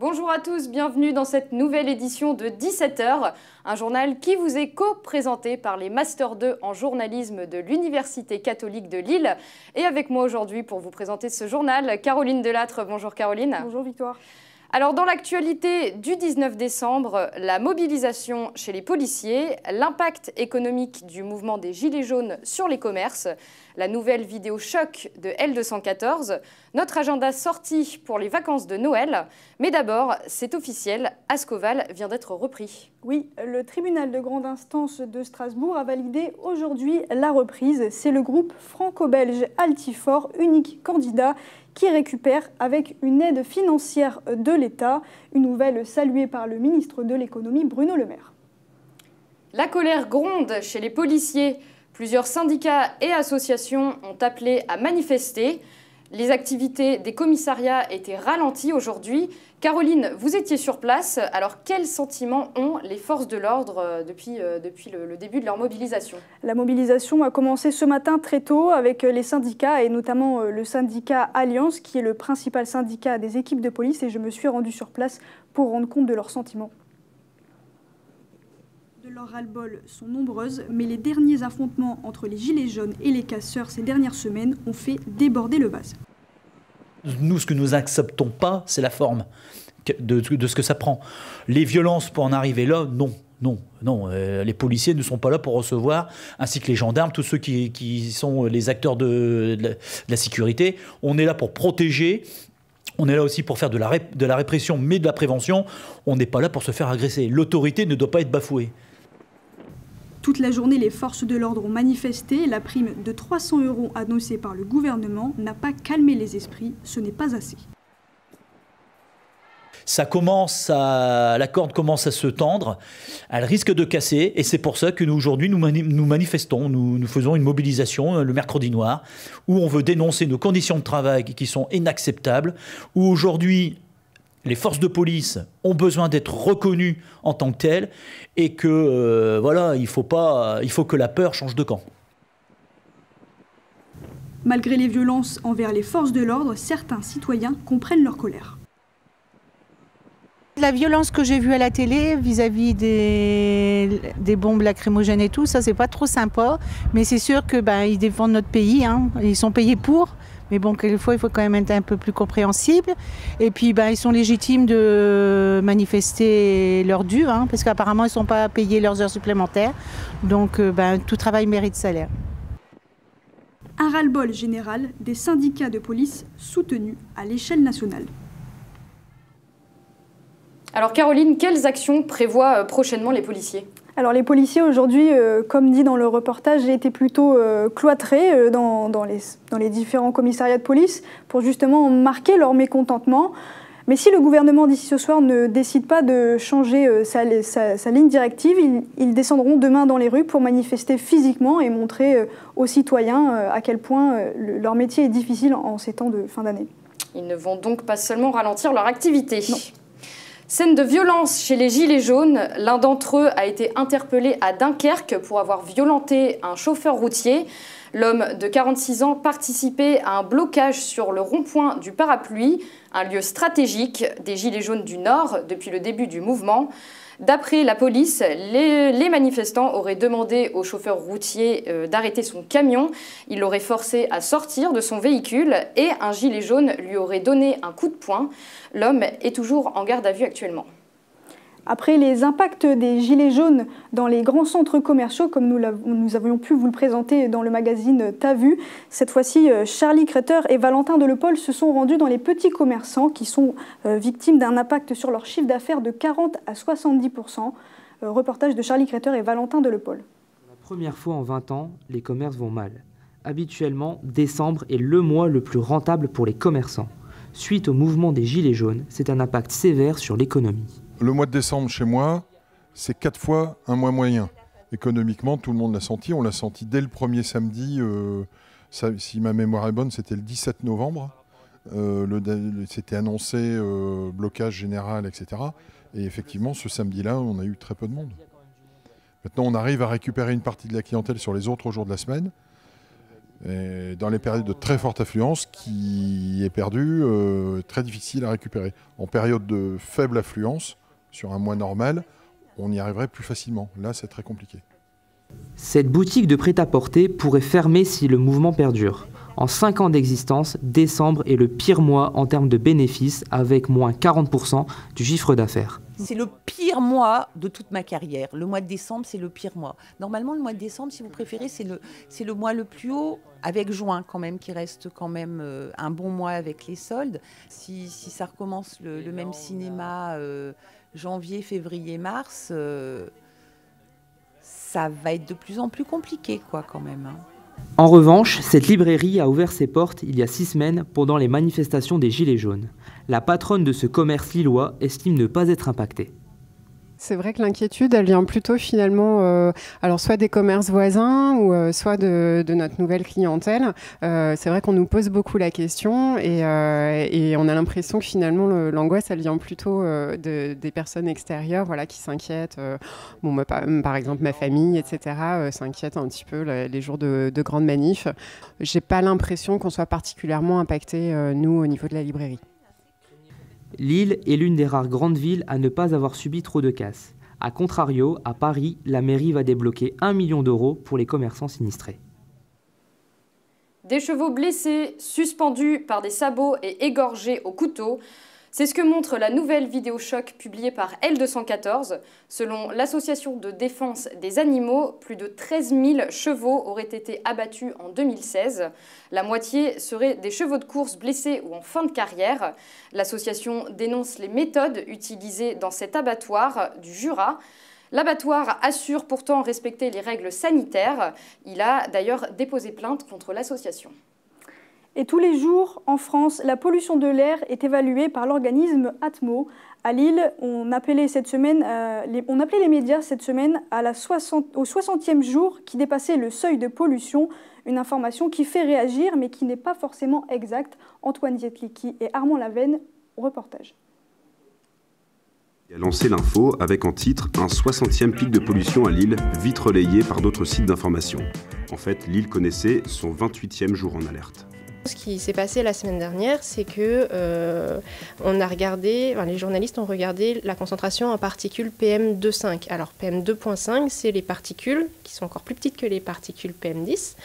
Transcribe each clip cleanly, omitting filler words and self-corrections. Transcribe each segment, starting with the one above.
Bonjour à tous, bienvenue dans cette nouvelle édition de 17h, un journal qui vous est co-présenté par les Master 2 en journalisme de l'Université catholique de Lille. Et avec moi aujourd'hui pour vous présenter ce journal, Caroline Delattre. Bonjour Caroline. Bonjour Victoire. Alors dans l'actualité du 19 décembre, la mobilisation chez les policiers, l'impact économique du mouvement des Gilets jaunes sur les commerces, la nouvelle vidéo choc de L214, notre agenda sorti pour les vacances de Noël. Mais d'abord, c'est officiel, Ascoval vient d'être repris. Oui, le tribunal de grande instance de Strasbourg a validé aujourd'hui la reprise. C'est le groupe franco-belge Altifort, unique candidat, qui récupère avec une aide financière de l'État, une nouvelle saluée par le ministre de l'économie Bruno Le Maire. La colère gronde chez les policiers. Plusieurs syndicats et associations ont appelé à manifester. Les activités des commissariats étaient ralenties aujourd'hui. Caroline, vous étiez sur place. Alors, quels sentiments ont les forces de l'ordre depuis le début de leur mobilisation? La mobilisation a commencé ce matin très tôt avec les syndicats et notamment le syndicat Alliance, qui est le principal syndicat des équipes de police. Et je me suis rendue sur place pour rendre compte de leurs sentiments. Leurs ras-le-bol sont nombreuses, mais les derniers affrontements entre les gilets jaunes et les casseurs ces dernières semaines ont fait déborder le vase. Nous, ce que nous acceptons pas, c'est la forme de ce que ça prend. Les violences pour en arriver là, non. Non, les policiers ne sont pas là pour recevoir, ainsi que les gendarmes, tous ceux qui sont les acteurs de la sécurité. On est là pour protéger. On est là aussi pour faire de la répression, mais de la prévention. On n'est pas là pour se faire agresser. L'autorité ne doit pas être bafouée. Toute la journée, les forces de l'ordre ont manifesté. La prime de 300 € annoncée par le gouvernement n'a pas calmé les esprits. Ce n'est pas assez. La corde commence à se tendre, elle risque de casser, et c'est pour ça que nous, aujourd'hui, nous manifestons, nous faisons une mobilisation le mercredi noir, où on veut dénoncer nos conditions de travail qui sont inacceptables, où aujourd'hui, les forces de police ont besoin d'être reconnues en tant que telles, et que il faut que la peur change de camp. Malgré les violences envers les forces de l'ordre, certains citoyens comprennent leur colère. La violence que j'ai vue à la télé vis-à-vis des bombes lacrymogènes et tout, ça c'est pas trop sympa. Mais c'est sûr que ils défendent notre pays, hein. Ils sont payés pour. Mais bon, quelquefois il faut quand même être un peu plus compréhensible. Et puis ils sont légitimes de manifester leur dû, hein, parce qu'apparemment ils ne sont pas payés leurs heures supplémentaires. Donc tout travail mérite salaire. Un ras-le-bol général des syndicats de police soutenus à l'échelle nationale. Alors Caroline, quelles actions prévoient prochainement les policiers? Alors les policiers aujourd'hui, comme dit dans le reportage, étaient plutôt cloîtrés dans les différents commissariats de police pour justement marquer leur mécontentement. Mais si le gouvernement d'ici ce soir ne décide pas de changer sa ligne directive, ils descendront demain dans les rues pour manifester physiquement et montrer aux citoyens à quel point leur métier est difficile en ces temps de fin d'année. Ils ne vont donc pas seulement ralentir leur activité. Non. Scène de violence chez les Gilets jaunes. L'un d'entre eux a été interpellé à Dunkerque pour avoir violenté un chauffeur routier. L'homme de 46 ans participait à un blocage sur le rond-point du Parapluie, un lieu stratégique des Gilets jaunes du Nord depuis le début du mouvement. D'après la police, les manifestants auraient demandé au chauffeur routier d'arrêter son camion. Il l'aurait forcé à sortir de son véhicule et un gilet jaune lui aurait donné un coup de poing. L'homme est toujours en garde à vue actuellement. Après les impacts des gilets jaunes dans les grands centres commerciaux, comme nous avions pu vous le présenter dans le magazine T'as vu, cette fois-ci, Charlie Kreter et Valentin Delepol se sont rendus dans les petits commerçants qui sont victimes d'un impact sur leur chiffre d'affaires de 40 à 70%. Reportage de Charlie Kreter et Valentin Delepol. Pour la première fois en 20 ans, les commerces vont mal. Habituellement, décembre est le mois le plus rentable pour les commerçants. Suite au mouvement des gilets jaunes, c'est un impact sévère sur l'économie. Le mois de décembre chez moi, c'est 4 fois un mois moyen. Économiquement, tout le monde l'a senti. On l'a senti dès le premier samedi. Si ma mémoire est bonne, c'était le 17 novembre. C'était annoncé blocage général, etc. Et effectivement, ce samedi-là, on a eu très peu de monde. Maintenant, on arrive à récupérer une partie de la clientèle sur les autres jours de la semaine. Et dans les périodes de très forte affluence, qui est perdu, très difficile à récupérer. En période de faible affluence, sur un mois normal, on y arriverait plus facilement. Là, c'est très compliqué. Cette boutique de prêt-à-porter pourrait fermer si le mouvement perdure. En 5 ans d'existence, décembre est le pire mois en termes de bénéfices, avec moins 40% du chiffre d'affaires. C'est le pire mois de toute ma carrière. Le mois de décembre, c'est le pire mois. Normalement, le mois de décembre, si vous préférez, c'est le mois le plus haut, avec juin quand même, qui reste quand même un bon mois avec les soldes. Si ça recommence le même cinéma janvier, février, mars, ça va être de plus en plus compliqué, quoi, quand même. Hein. En revanche, cette librairie a ouvert ses portes il y a 6 semaines pendant les manifestations des Gilets jaunes. La patronne de ce commerce lillois estime ne pas être impactée. C'est vrai que l'inquiétude, elle vient plutôt finalement, alors soit des commerces voisins ou soit de notre nouvelle clientèle. C'est vrai qu'on nous pose beaucoup la question et on a l'impression que finalement l'angoisse, elle vient plutôt des personnes extérieures, voilà, qui s'inquiètent. Par exemple, ma famille, etc., s'inquiète un petit peu les jours de grandes manifs. J'ai pas l'impression qu'on soit particulièrement impacté, nous, au niveau de la librairie. Lille est l'une des rares grandes villes à ne pas avoir subi trop de casse. A contrario, à Paris, la mairie va débloquer 1 million d'euros pour les commerçants sinistrés. Des chevaux blessés, suspendus par des sabots et égorgés au couteau. C'est ce que montre la nouvelle vidéo choc publiée par L214. Selon l'association de défense des animaux, plus de 13 000 chevaux auraient été abattus en 2016. La moitié seraient des chevaux de course blessés ou en fin de carrière. L'association dénonce les méthodes utilisées dans cet abattoir du Jura. L'abattoir assure pourtant respecter les règles sanitaires. Il a d'ailleurs déposé plainte contre l'association. Et tous les jours, en France, la pollution de l'air est évaluée par l'organisme Atmo. À Lille, on appelait les médias cette semaine au 60e jour qui dépassait le seuil de pollution. Une information qui fait réagir, mais qui n'est pas forcément exacte. Antoine Zietlicki et Armand Lavenne, au reportage. Il a lancé l'info avec en titre un 60e pic de pollution à Lille, vite relayé par d'autres sites d'information. En fait, Lille connaissait son 28e jour en alerte. Ce qui s'est passé la semaine dernière, c'est que les journalistes ont regardé la concentration en particules PM2,5. Alors PM2,5, c'est les particules qui sont encore plus petites que les particules PM10,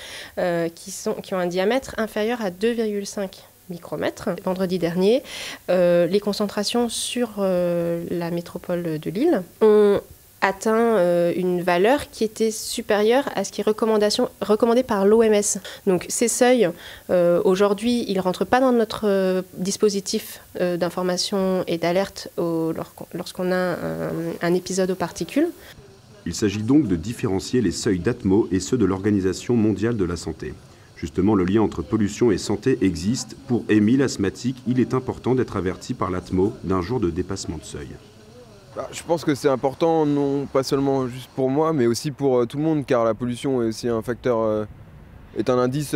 qui ont un diamètre inférieur à 2,5 micromètres. Vendredi dernier, les concentrations sur la métropole de Lille ont atteint une valeur qui était supérieure à ce qui est recommandé par l'OMS. Donc ces seuils, aujourd'hui, ils ne rentrent pas dans notre dispositif d'information et d'alerte lorsqu'on a un épisode aux particules. Il s'agit donc de différencier les seuils d'Atmo et ceux de l'Organisation mondiale de la santé. Justement, le lien entre pollution et santé existe. Pour Émile, asthmatique, il est important d'être averti par l'Atmo d'un jour de dépassement de seuil. Je pense que c'est important, non pas seulement juste pour moi, mais aussi pour tout le monde, car la pollution est aussi un facteur, est un indice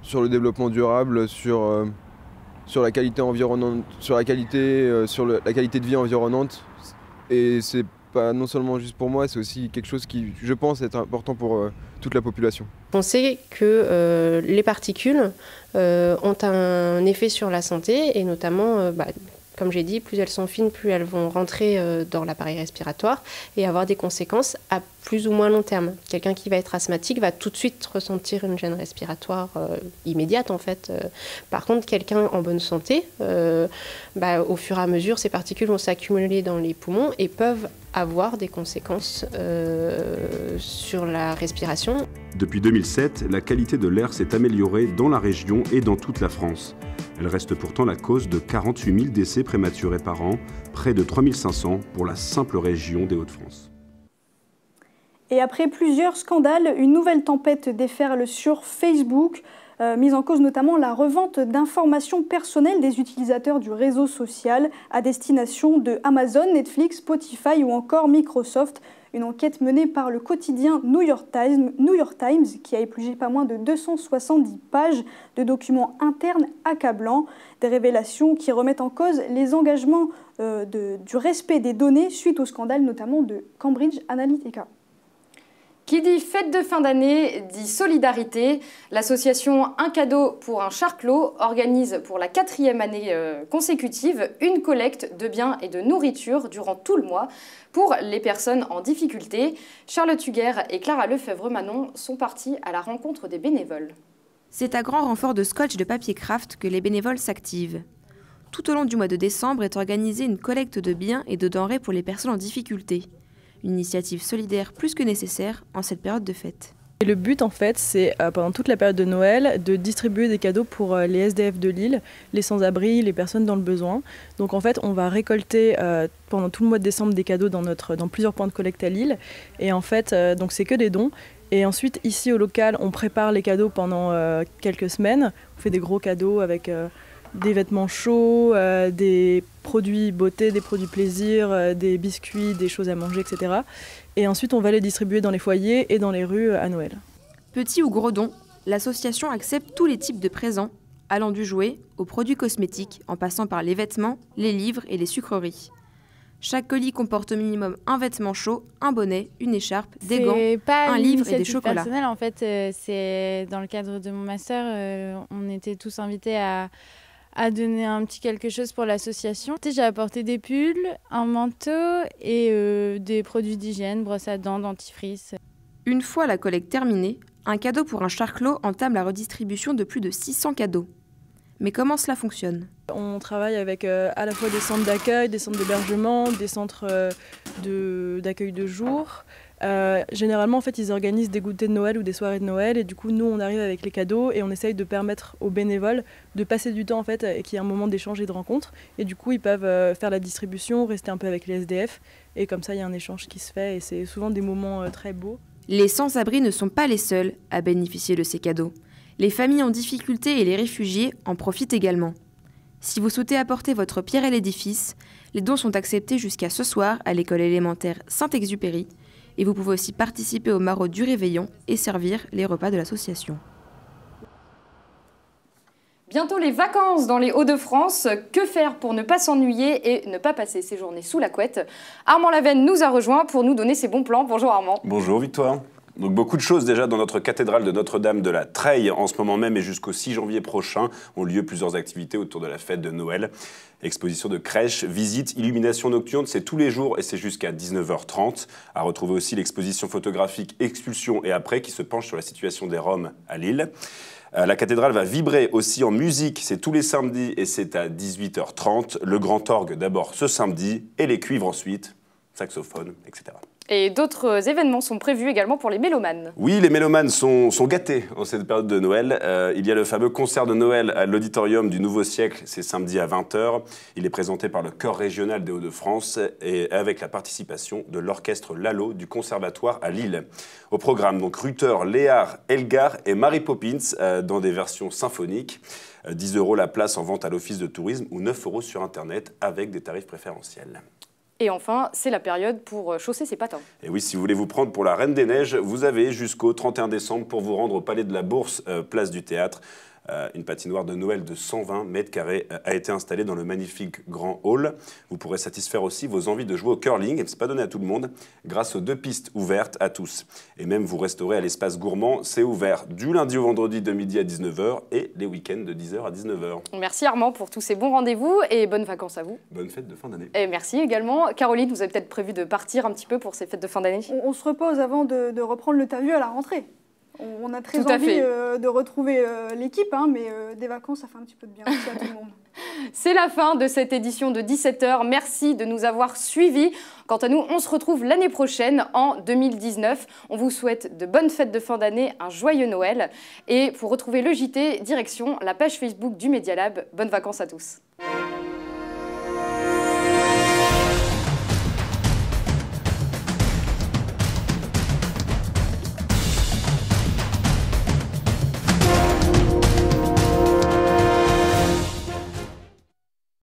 sur le développement durable, sur la qualité environnante, sur la qualité de vie environnante. Et c'est pas non seulement juste pour moi, c'est aussi quelque chose qui, je pense, est important pour toute la population. On sait que les particules ont un effet sur la santé, et notamment comme j'ai dit, plus elles sont fines, plus elles vont rentrer dans l'appareil respiratoire et avoir des conséquences à plus ou moins long terme. Quelqu'un qui va être asthmatique va tout de suite ressentir une gêne respiratoire immédiate en fait. Par contre, quelqu'un en bonne santé, au fur et à mesure, ces particules vont s'accumuler dans les poumons et peuvent avoir des conséquences sur la respiration. Depuis 2007, la qualité de l'air s'est améliorée dans la région et dans toute la France. Elle reste pourtant la cause de 48 000 décès prématurés par an, près de 3 500 pour la simple région des Hauts-de-France. Et après plusieurs scandales, une nouvelle tempête déferle sur Facebook, mise en cause notamment la revente d'informations personnelles des utilisateurs du réseau social à destination de Amazon, Netflix, Spotify ou encore Microsoft. Une enquête menée par le quotidien New York Times qui a épluché pas moins de 270 pages de documents internes accablants, des révélations qui remettent en cause les engagements du respect des données suite au scandale notamment de Cambridge Analytica. Qui dit fête de fin d'année dit solidarité. L'association Un cadeau pour un charclos organise pour la 4e année consécutive une collecte de biens et de nourriture durant tout le mois pour les personnes en difficulté. Charlotte Huguer et Clara Lefebvre-Manon sont partis à la rencontre des bénévoles. C'est à grand renfort de scotch de papier craft que les bénévoles s'activent. Tout au long du mois de décembre est organisée une collecte de biens et de denrées pour les personnes en difficulté. Une initiative solidaire plus que nécessaire en cette période de fête. Et le but en fait, c'est pendant toute la période de Noël de distribuer des cadeaux pour les SDF de Lille, les sans-abri, les personnes dans le besoin. Donc en fait, on va récolter pendant tout le mois de décembre des cadeaux dans plusieurs points de collecte à Lille. Et en fait, donc c'est que des dons. Et ensuite, ici au local, on prépare les cadeaux pendant quelques semaines. On fait des gros cadeaux avec des vêtements chauds, des produits beauté, des produits plaisir, des biscuits, des choses à manger, etc. Et ensuite, on va les distribuer dans les foyers et dans les rues à Noël. Petit ou gros don, l'association accepte tous les types de présents, allant du jouet aux produits cosmétiques, en passant par les vêtements, les livres et les sucreries. Chaque colis comporte au minimum un vêtement chaud, un bonnet, une écharpe, des gants, un livre et des chocolats. Personnel, en fait, c'est dans le cadre de mon master, on était tous invités à donner un petit quelque chose pour l'association. J'ai apporté des pulls, un manteau et des produits d'hygiène, brosse à dents, dentifrice. Une fois la collecte terminée, un cadeau pour un charclos entame la redistribution de plus de 600 cadeaux. Mais comment cela fonctionne ? On travaille avec à la fois des centres d'accueil, des centres d'hébergement, des centres d'accueil de jour. Généralement, en fait, ils organisent des goûters de Noël ou des soirées de Noël et du coup, nous, on arrive avec les cadeaux et on essaye de permettre aux bénévoles de passer du temps en fait, et qu'il y ait un moment d'échange et de rencontre. Et du coup, ils peuvent faire la distribution, rester un peu avec les SDF et comme ça, il y a un échange qui se fait et c'est souvent des moments très beaux. Les sans-abri ne sont pas les seuls à bénéficier de ces cadeaux. Les familles en difficulté et les réfugiés en profitent également. Si vous souhaitez apporter votre pierre à l'édifice, les dons sont acceptés jusqu'à ce soir à l'école élémentaire Saint-Exupéry et vous pouvez aussi participer au maraude du réveillon et servir les repas de l'association. Bientôt les vacances dans les Hauts-de-France. Que faire pour ne pas s'ennuyer et ne pas passer ses journées sous la couette? Armand Lavenne nous a rejoint pour nous donner ses bons plans. Bonjour Armand. Bonjour Victoire. Donc beaucoup de choses déjà dans notre cathédrale de Notre-Dame de la Treille en ce moment même et jusqu'au 6 janvier prochain ont lieu plusieurs activités autour de la fête de Noël. Exposition de crèches, visites, illumination nocturne, c'est tous les jours et c'est jusqu'à 19h30. À retrouver aussi l'exposition photographique Expulsion et après qui se penche sur la situation des Roms à Lille. La cathédrale va vibrer aussi en musique, c'est tous les samedis et c'est à 18h30. Le grand orgue d'abord ce samedi et les cuivres ensuite, saxophone, etc. Et d'autres événements sont prévus également pour les mélomanes. Oui, les mélomanes sont gâtés en cette période de Noël. Il y a le fameux concert de Noël à l'auditorium du Nouveau Siècle, c'est samedi à 20h. Il est présenté par le Chœur régional des Hauts-de-France et avec la participation de l'orchestre Lalo du Conservatoire à Lille. Au programme, donc Ruther, Léard, Elgar et Mary Poppins dans des versions symphoniques. 10 € la place en vente à l'office de tourisme ou 9 € sur Internet avec des tarifs préférentiels. Et enfin, c'est la période pour chausser ses patins. Et oui, si vous voulez vous prendre pour la Reine des Neiges, vous avez jusqu'au 31 décembre pour vous rendre au Palais de la Bourse, place du Théâtre. Une patinoire de Noël de 120 mètres carrés a été installée dans le magnifique Grand Hall. Vous pourrez satisfaire aussi vos envies de jouer au curling, et ce n'est pas donné à tout le monde, grâce aux 2 pistes ouvertes à tous. Et même vous resterez à l'espace gourmand, c'est ouvert du lundi au vendredi de midi à 19h et les week-ends de 10h à 19h. Merci Armand pour tous ces bons rendez-vous et bonnes vacances à vous. Bonne fête de fin d'année. Et merci également. Caroline, vous avez peut-être prévu de partir un petit peu pour ces fêtes de fin d'année? On se repose avant de reprendre le tas vu à la rentrée. On a très envie de retrouver l'équipe, hein, mais des vacances, ça fait un petit peu de bien aussi à tout le monde. C'est la fin de cette édition de 17h. Merci de nous avoir suivis. Quant à nous, on se retrouve l'année prochaine, en 2019. On vous souhaite de bonnes fêtes de fin d'année, un joyeux Noël. Et pour retrouver le JT, direction la page Facebook du Media Lab. Bonnes vacances à tous.